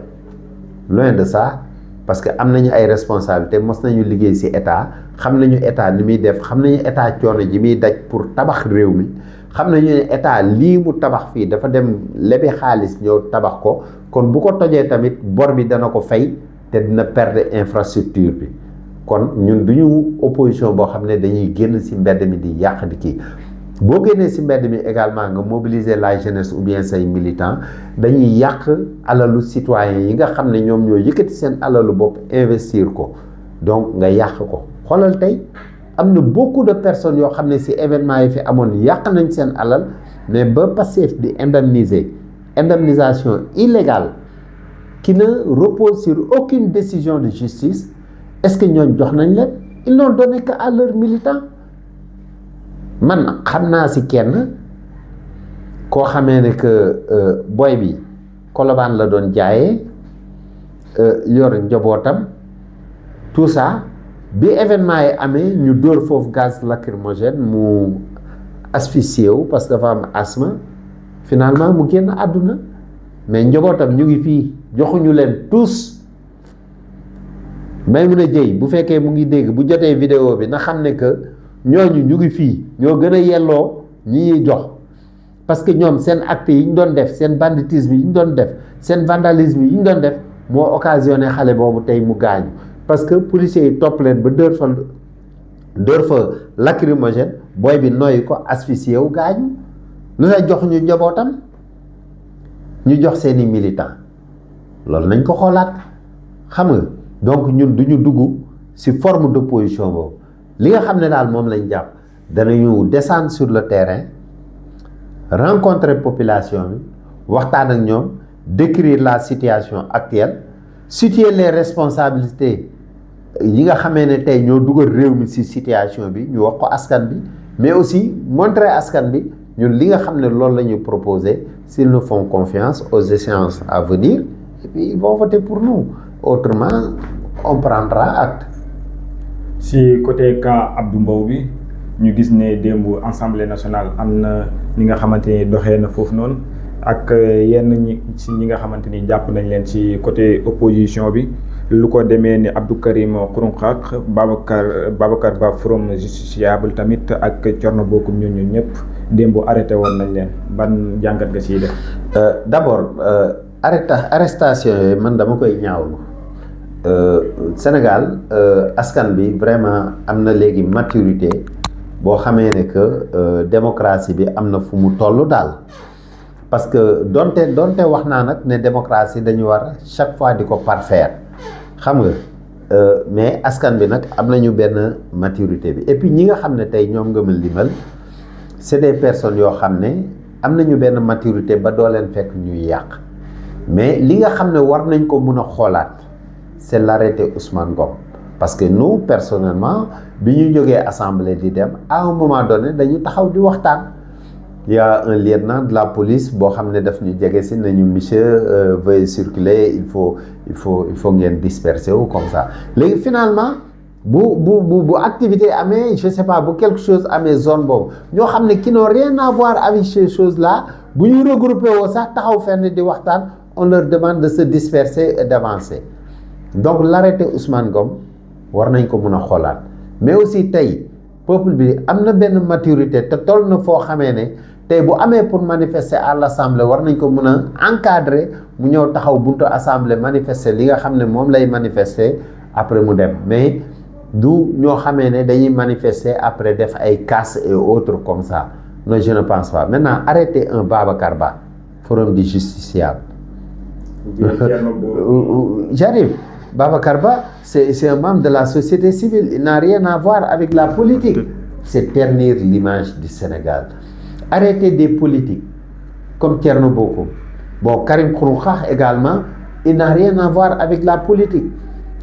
loin de ça parce que am nañu ay responsabilités mos nañu liggéey ci état xam nañu état ni muy def xam nañu état coono ji muy daj pour tabax réew mi xam nañu ne état lii mu tabax fii dafa dem lebi xaalis ñëw tabax ko kon bu ko tojee tamit bor bi dana ko fay te dina perdre infrastructure bi kon ñun duñu opposition boo xam ne dañuy génn ci mbedd mi di yàq di kii boo génnee ci mbedd mi également nga mobiliser la jeunesse ou bien say militants dañuy yàq alalu citoyens yi nga xam ne ñoom ñoo yëkkati seen alalu bopp investir ko donc nga yàq ko xoolal tey am na beaucoup de personnes yoo xam ne ci événement yi fi amoon yàq nañ seen alal mais ba Pastef di indemnisation illégale qui ne repose sur aucune décision de justice est-ce que ñooñ jox nañ leen ils n'ont donné que à leurs militants man xam naa ci kenn koo xamee ne que boy bi Colobane la doon jaayee yor njabootam tout ça bi événement yi amee ñu dóor foofu gaz lacrymogène mu asphyxié wu parce que dafa am asthme finalement mu génn àdduna mais njabootam ñu ngi fii joxuñu leen tous Maimouna Dièye bu fekkee mu ngi dégg bu jotee vidéo bi na xam ne que ñooñu ñu ngi fii ñoo gën a yelloo ñi ñuy jox parce que ñoom seen actes yi ñu doon def seen banditisme yi ñu doon def seen vandalisme yi ñu doon def moo occasionné xale boobu tey mu gaañu parce que policiers yi topp leen ba dóor fa lacrymogène booy bi noyyi ko asphyxié wu gaañu lu la jox ñu njabootam ñu jox seeni militants loolu nañ ko xoolaat xam nga donc ñun du ñu dugg ci forme d'opposition boobu li nga xam ne daal moom lañ jàpp danañu descendre sur le terrain rencontrer population bi waxtaan ak ñoom décrire la situation actuelle situer les responsabilités yi nga xamee ne tey ñoo dugal réew mi ci situation bi ñu wax ko askan bi mais aussi montrer askan bi ñun li nga xam ne loolu la ñu proposer s'ils nous font confiance aux échéances à venir et puis ils vont voter pour nous autrement on prendra acte.
si côté cas Abdou Mbow bi ñu gis ne démb Assemblée nationale am na ñi nga xamante ni doxee na foofu noonu ak yenn ñi ci ñi nga xamante ni jàpp nañ leen ci côté opposition bi lu ko demee ni Abdou Karim Xrum Xax Babacar Ba Forum Justiciable tamit ak Thierno Bocoum ñooñu ñëpp démb arrêté woon nañ leen ban jàngat nga ciy def.
D'abord arrestation yooyu man dama koy ñaawlu Sénégal askan bi vraiment am na léegi maturité boo xamee ne que démocratie bi am na fu mu toll daal parce que donte wax naa nag ne démocratie dañu war chaque fois di ko parfaire xam nga mais askan bi nag am nañu benn maturité bi et puis ñi nga xam ne tey ñoom nga ma limal c'est des personnes yoo xam ne am nañu benn maturité ba doo leen fekk ñuy yàq mais li nga xam ne war nañ ko mun a xoolaat c'est l'arrêté Ousmane Ngom parce que nous personnellement bi ñu jógee assemblée di dem à un moment donné dañu taxaw di waxtaan il y a un lieutenant de la police boo xam ne daf ñu jege si nañu monsieur veuillez circuler il faut ngeen disperser wu comme ça léegi finalement bu activité amee je sais pas bu quelque chose amee zone boobu ñoo xam ne qui n'ont rien à voir avec ces choses là bu ñu regroupé woo sax taxaw fenn di waxtaan on leur demande de se disperser et d'avancer donc l'arrêté Ousmane Ngom war nañ ko mun a xoolaat mais aussi tey peuple bi am na benn maturité te toll na foo xamee ne tey bu amee pour manifester à l'assemblée war nañ ko mun a encadrer mu ñëw taxaw buntu assemblée manifester li nga xam ne moom lay manifester après mu dem mais du ñoo xamee ne dañuy manifester après def ay casse et autres comme ça non je ne pense pas maintenant arrêter un Babacar Ba Forum du Justiciable j'arrive Babacar Ba c'est un membre de la société civile il n'a rien à voir avec la politique c'est ternir l'image du Sénégal arrêter des politiques comme Thierno Bocoum bon Karim Xrum Xax également il n'a rien à voir avec la politique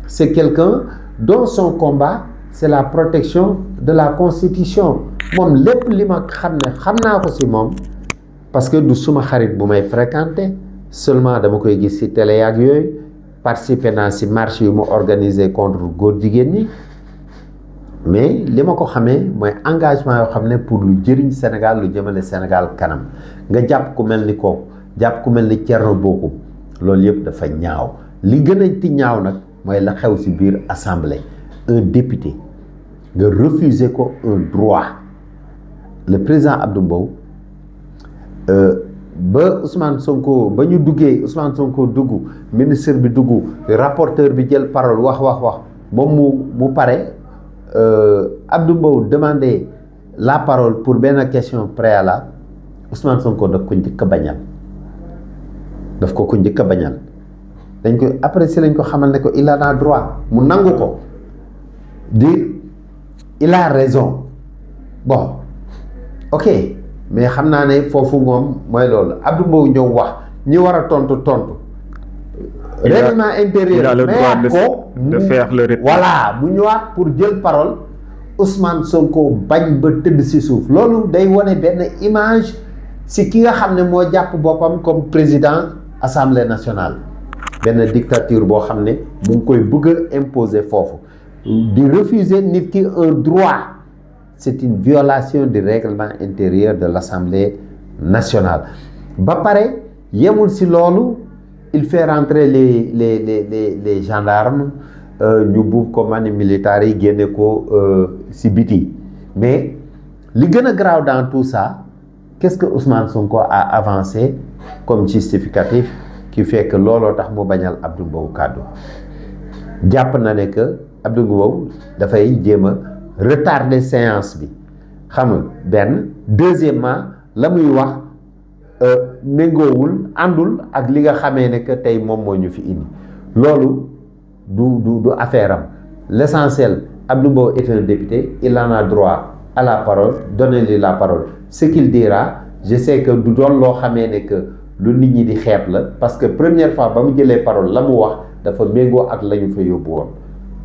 c'est quelqu'un dont son combat c'est la protection de la constitution moom lépp li ma xam ne xam naa ko ci moom parce que du suma xarit bu may fréquenter seulement dama koy gis ci télé yaak yooyu participer naa ci marche yu mu organisé contre góor jigéen ñi mais li ma ko xamee mooy engagement yoo xam ne pour lu jëriñ Sénégal lu jëmale Sénégal kanam nga jàpp ku mel ni kooku jàpp ku mel ni Thierno Bocoum loolu yëpp dafa ñaaw li gën a ti ñaaw nag mooy la xew ci biir assemblée un député nga refuser ko un droit le président Abdou Mbow ba Ousmane Sonko ba ñu duggee Ousmane Sonko dugg ministre bi dugg rapporteur bi jël parole wax moom mu pare Abdou Mbow demandé la parole pour benn question préalable Ousmane Sonko daf ko njëkk a bañal dañ ko après si lañ ko xamal ne ko il en a droit mu nangu ko dire il a raison bon ok mais xam naa ne foofu moom mooy loolu Abdou Mbow ñëw wax ñi war a tontu règlement intérieur
il a le droit de faire le retrait.
voilà mu ñëwaat pour jël parole Ousmane Sonko bañ ba tëdd si suuf loolu day wane benn image si ki nga xam ne moo jàpp boppam comme président assemblée nationale benn dictature boo xam ne mu ngi koy bëgg a imposer foofu di refuser nit ki un droit c'est une violation du règlement intérieur de l'assemblée nationale ba pare yemul si loolu il fait rentrer les gendarmes ñu buub ko mani militaires yi génne ko si biti mais li gën a grave dans tout ça qu'est-ce que Ousmane Sonko a avancé comme justificatif qui fait que looloo tax mu bañal Abdou Mbow kàddu jàpp na ne que Abdou Mbow dafay jéem a retarder séance bi xam nga benn deuxièmement la muy wax méngoowul àndul ak li nga xamee ne que tey moom moo ñu fi indi loolu du affaire am l'essentiel Abdou Mbow est un député il en a droit à la parole donnez-lui la parole ce qu'il dira je sais que du doon loo xamee ne que lu nit ñi di xeeb la parce que première fois ba mu jëlee parole la mu wax dafa méngoo ak la ñu fa yóbbu woon.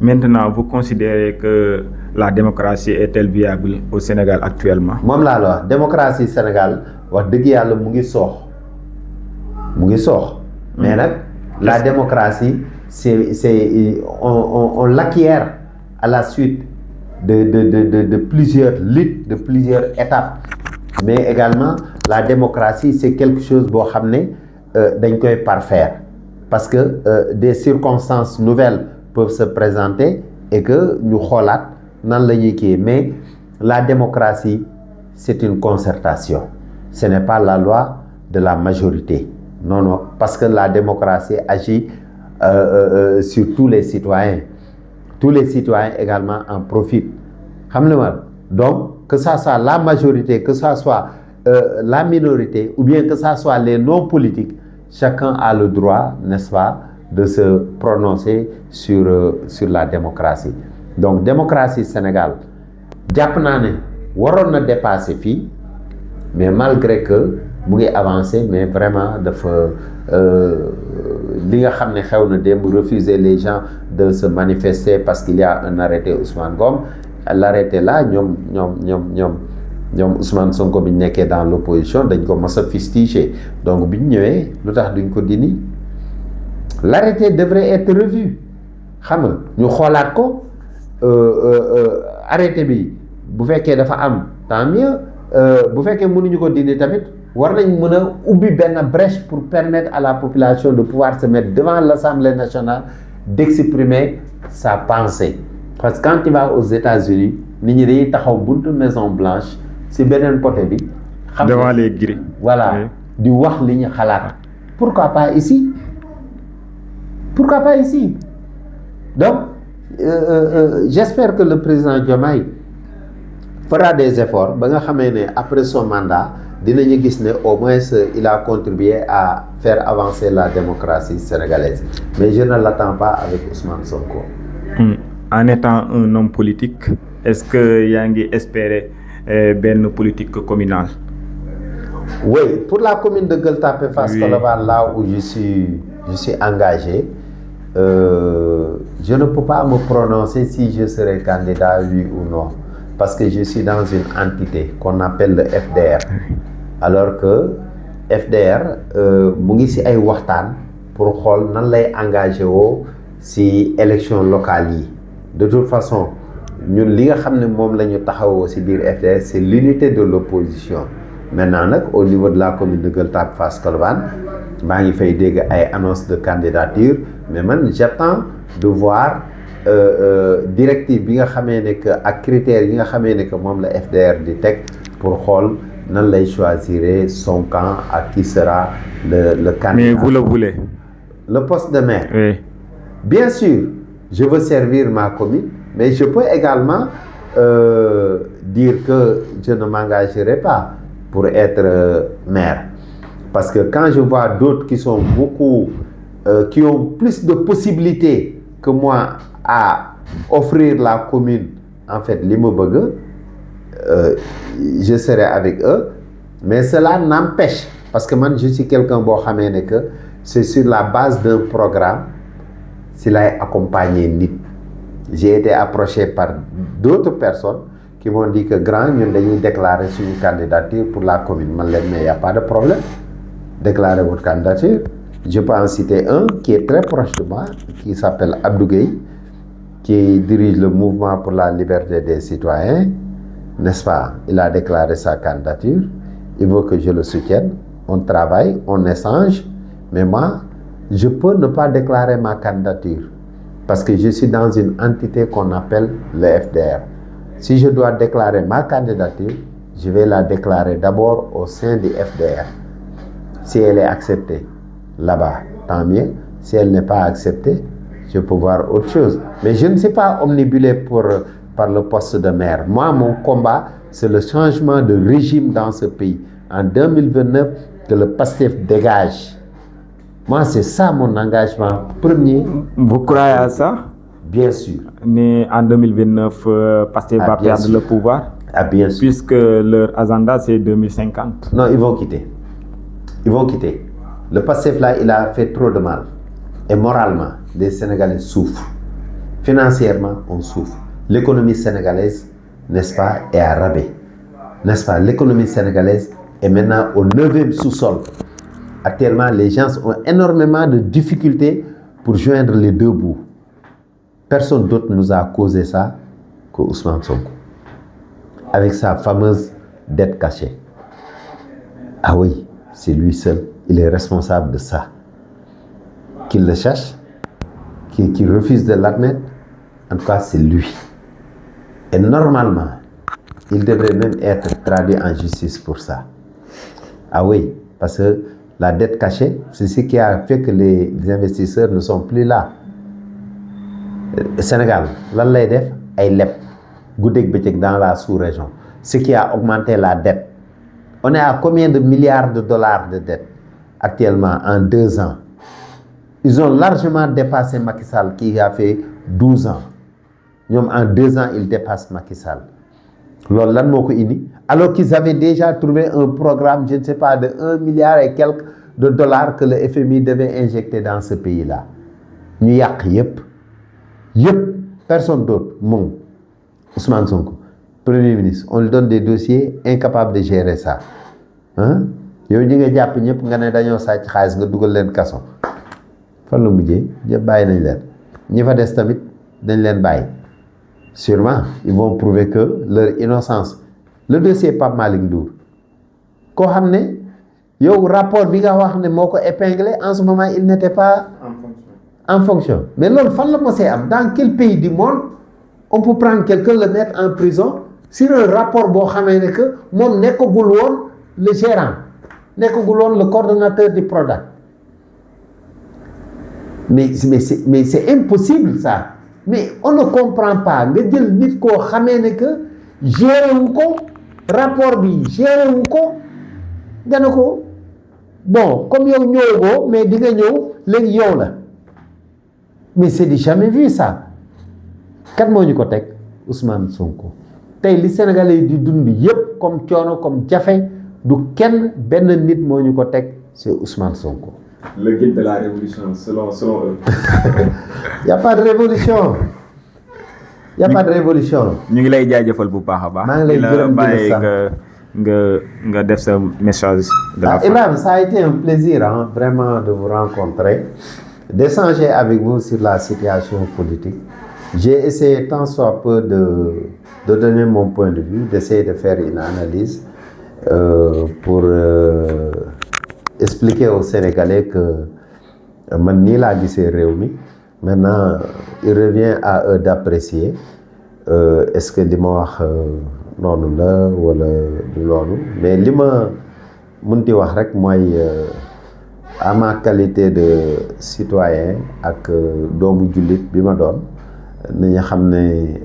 Maintenant vous considérez que la démocratie est-elle viable au Sénégal actuellement?
moom laa la wax démocratie Sénégal wax dëgg yàlla mu ngi soox mais nag la démocratie c'est on l'acquiert à la suite de plusieurs luttes, de plusieurs étapes mais également la démocratie c'est quelque chose boo xam ne dañ koy parfaire parce que des circonstances nouvelles peuvent se présenter et que ñu xoolaat nan la ñuy kii mais la démocratie c'est une concertation ce n'est pas la loi de la majorité non parce que la démocratie agit sur tous les citoyens également en profitent xam nga ma donc que ça soit la majorité que ça soit la minorité ou bien que ça soit les non politiques chacun a le droit n'est-ce pas de se prononcer sur la démocratie donc démocratie Sénégal jàpp naa ne waroon na dépasser fii mais malgré que mu ngi avancer mais vraiment dafa li nga xam ne xew na démb refuser les gens de se manifester parce qu'il y a un arrêté Ousmane Ngom l'arrêté là ñoom Ousmane Sonko bi ñu nekkee dans l'opposition dañ ko mës a fustiger donc bi ñu ñëwee lu tax duñ ko dindi l'arrêté devrait être revu xam nga ñu xoolaat ko arrêté bi bu fekkee dafa am tant mieux bu fekkee mënuñu ko dindi tamit war nañ mën a ubbi benn brèche pour permettre à la population de pouvoir se mettre devant l'Assemblée nationale d'exprimer sa pensée parce que quand tu vas aux États-Unis nit ñi dañuy taxaw buntu Maison Blanche ci beneen côté bi
xam devant les grilles
voilà di wax li ñu xalaat pourquoi pas ici donc j'espère que le président Diomaye fera des efforts ba nga xamee ne après son mandat dinañu gis ne au moins il a contribué à faire avancer la démocratie sénégalaise mais je ne l'attends pas avec Ousmane Sonko.
En étant un homme politique est-ce que yaa ngi espérer benn politique communale?
Oui, pour la commune de Gueule Tapée Fass Colobane là où je suis engagé je ne peux pas me prononcer si je serai candidat oui ou non parce que je suis dans une entité qu'on appelle le FDR alors que FDR mu ngi ci ay waxtaan pour xool nan lay engagé woo ci élection locale yi de toute façon ñun li nga xam ne moom la ñu taxawoo ci biir FDR c'est l'unité de l'opposition maintenant nag au niveau de la commune de Gueule Tapée Fass Colobane maa ngi fay dégg ay annonce de candidature mais man j'attends de voir directive bi nga xamee ne que ak critères yi nga xamee ne que moom la FDR di teg pour xool nan lay choisir son camp ak qui sera le candidat.
Mais vous le voulez?
Le poste de maire?
Oui.
Bien sûr, je veux servir ma commune, mais je peux également dire que je ne m'engagerai pas pour être maire. Parce que quand je vois d'autres qui sont beaucoup, qui ont plus de possibilités que moi à offrir la commune, en fait, l'Imobogue, je serai avec eux. Mais cela n'empêche, parce que moi je suis quelqu'un que c'est sur la base d'un programme, s'il a accompagné NIT. J'ai été approché par d'autres personnes qui m'ont dit que grand, nous devons déclarer une candidature pour la commune. Mais il n'y a pas de problème. Déclarer votre candidature. Je peux en citer un qui est très proche de moi, qui s'appelle Abdou Gueye, qui dirige le mouvement pour la liberté des citoyens, n'est-ce pas? Il a déclaré sa candidature. Il veut que je le soutienne. On travaille, on échange. Mais moi, je peux ne pas déclarer ma candidature parce que je suis dans une entité qu'on appelle le FDR. Si je dois déclarer ma candidature, je vais la déclarer d'abord au sein du FDR. Si elle est acceptée là-bas, tant mieux. Si elle n'est pas acceptée, je peux voir autre chose. Mais je ne suis pas omnibulé par le poste de maire. Moi, mon combat, c'est le changement de régime dans ce pays. En 2029, que le PASTEF dégage. Moi, c'est ça mon engagement premier.
Vous croyez à ça?
Bien sûr.
Mais en 2029, PASTEF va perdre le pouvoir?
Ah, bien sûr.
Puisque leur agenda, c'est 2050.
Non, ils vont quitter. Ils vont quitter. Le PASTEF, là, il a fait trop de mal. Et moralement, les Sénégalais souffrent. Financièrement, on souffre. L'économie sénégalaise, n'est-ce pas, est à rabais. N'est-ce pas? L'économie sénégalaise est maintenant au 9e sous-sol. Actuellement, les gens ont énormément de difficultés pour joindre les deux bouts. Personne d'autre nous a causé ça que Ousmane Sonko. Avec sa fameuse dette cachée. Ah oui, c'est lui seul. Il est responsable de ça. Qu'il le cherche, qu'il refuse de l'admettre, en tout cas, c'est lui. Et normalement, il devrait même être traduit en justice pour ça. Ah oui, parce que la dette cachée, c'est ce qui a fait que les investisseurs ne sont plus là. Sénégal, lan lay def ay leb goudeeg bëccëg dans la sous-région, ce qui a augmenté la dette. On est à combien de milliards de dollars de dette actuellement en 2 ans? Ils ont largement dépassé Macky Sall qui a fait 12 ans. En 2 ans, ils dépassent Macky Sall. Alors qu'ils avaient déjà trouvé un programme, je ne sais pas, de 1 milliard et quelques de dollars que le FMI devait injecter dans ce pays-là. Nous yep. Personne d'autre. Ousmane Sonko, Premier ministre, on lui donne des dossiers incapables de gérer ça. Hein? Yow ñi nga japp ñep nga né dañoo sacc xaliss nga duggal leen kasso. Fan la mujjé ñep bayyi nañ leen. Ñi fa dess tamit dañ leen bayyi. Sûrement, ils vont prouver que leur innocence. Le dossier Pape Malick Ndour. Ko xamné yow rapport bi nga wax né moko épinglé en ce moment il n'était pas en fonction. Mais loolu fan la mosee am? Dans quel pays du monde on peut prendre quelqu'un, le mettre en prison sur un rapport boo xamee ne que moom nekkagul woon le gérant, nekkagul woon le coordonnateur du Prodac. Mais c'est impossible ça. Mais on ne comprend pas. Nga jël nit koo xamee ne que géré wu ko rapport bi géré wu ko nga ne ko bon comme yow ñëwagoo mais di nga ñëw léegi yow la. Mais c'est du jamais vu ça. Kan moo ñu ko teg? Ousmane Sonko. Tey li Sénégalais yi di dund yépp comme coono comme jafe du kenn benn nit moo ñu ko teg, c'est Ousmane Sonko.
Le guide de la révolution selon eux.
Il n'y a pas de révolution. Il n'y a pas de révolution.
Ñu ngi lay jaajëfal bu baax a baax.
maa ngi lay gërëm di la sant.
nga def sa message de la fin.
Ibrahima, ça a été un plaisir vraiment de vous rencontrer, d'échanger avec vous sur la situation politique. J'ai essayé tant soit peu de donner mon point de vue, d'essayer de faire une analyse pour expliquer aux Sénégalais que man nii laa gisee réew mi. Maintenant, il revient à eux d'apprécier est-ce que li ma wax noonu la wala du loolu. Mais li ma mënti wax rek mooy à ma qualité de citoyen ak doomu jullit bi ma doon nañu xam ne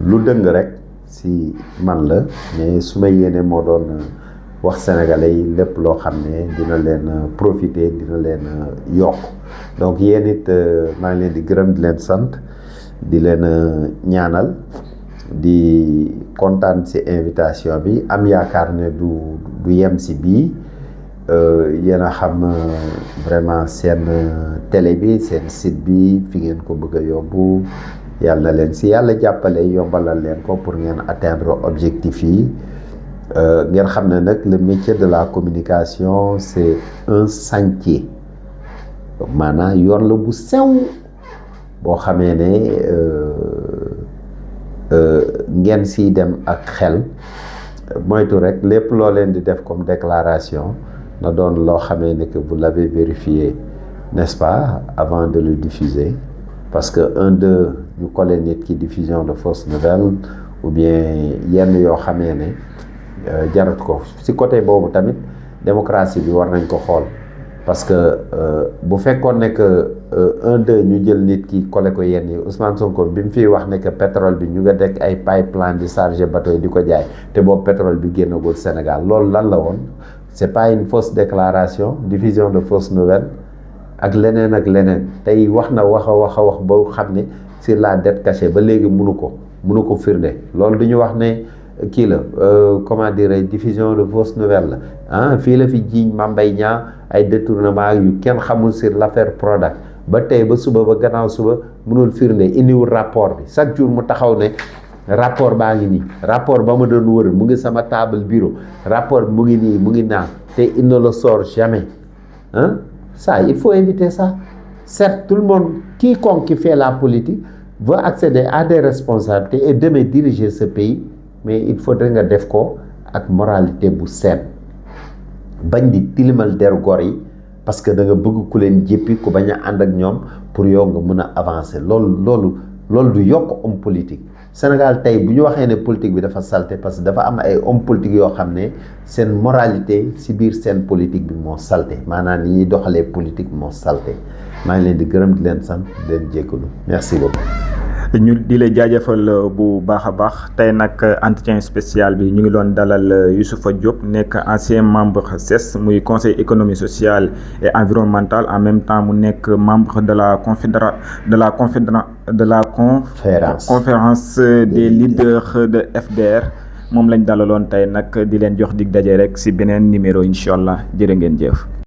lu dëng rek si man la mais su ma yéene moo doon wax sénégalais yi lépp loo xam ne dina leen profiter dina leen yokk donc yéen it maa ngi leen di gërëm di leen sant di leen ñaanal di kontaan si invitation bi am yaakaar ne du yem si bii yéen a xam vraiment seen télé bi seen site bi fi ngeen ko bëgg a yóbbu yàlla na leen si yàlla jàppale yombalal leen ko pour ngeen atteindre objectif yi ngeen xam ne nag le métier de la communication c'est un chantier donc maanaam yoon la bu sew boo xamee ne ngeen siy dem ak xel moytu rek lépp loo leen di def comme déclaration na doon loo xamee ne que vous l'avez vérifié n'est-ce pas avant de le diffuser parce que ñu collé nit ki diffusion de fausses nouvelles ou bien yenn yoo xamee ne jarut ko si côté boobu tamit démocratie bi war nañ ko xool parce que bu fekkoon ne que ñu jël nit ki collé ko yenn yi Ousmane Sonko bi mu fiy wax ne que pétrole bi ñu nga teg ay pipeline di charger bateau yi di ko jaay te boobu pétrole bi génnagul Sénégal loolu lan la woon c'est pas une fausse déclaration diffusion de fausses nouvelles ak leneen tey wax na wax a wax ba xam ne sur la dette cachée ba léegi mënu ko firnde loolu du ñu wax ne kii la comment dire diffusion de fausses nouvelles la fii la fi jiiñ Mame Mbaye Niang ay détournement yu kenn xamul sur l'affaire Prodac ba tey ba suba ba gannaaw suba mënul firnde indiwul rapport bi chaque jour mu taxaw ne rapport baa ngi nii rapport ba ma doon wër mu ngi sama table bureau rapport mu ngi nii mu ngi naan te il ne le sort jamais ça il faut éviter ça. Certes, tout le monde, quiconque qui fait la politique veut accéder à des responsabilités et demain diriger ce pays, mais il faudrait nga def ko ak moralité bu seet bañ di tilimal deru gor yi parce que da nga bëgg ku leen jéppi ku bañ a ànd ak ñoom pour yow nga mën a avancer loolu du yokk homme politique. Sénégal tey bu ñu waxee ne politique bi dafa salté parce que dafa am ay homme politique yoo xam ne seen moralité si biir seen politique bi moo salté maanaam ni ñuy doxalee politique moo salté maa ngi leen di gërëm di leen sant di leen jéggalu merci beaucoup.
ñu di la jaajëfal bu baax a baax tey nag entretien spécial bi ñu ngi doon dalal Youssoupha Diop nekk ancien membre CES muy conseil économique social et environnemental en même temps mu nekk membre de la conférence des leaders de FDR moom lañ dalaloon tey nag di leen jox dig daje rek ci beneen numéro incha allah jërë ngeen jëf.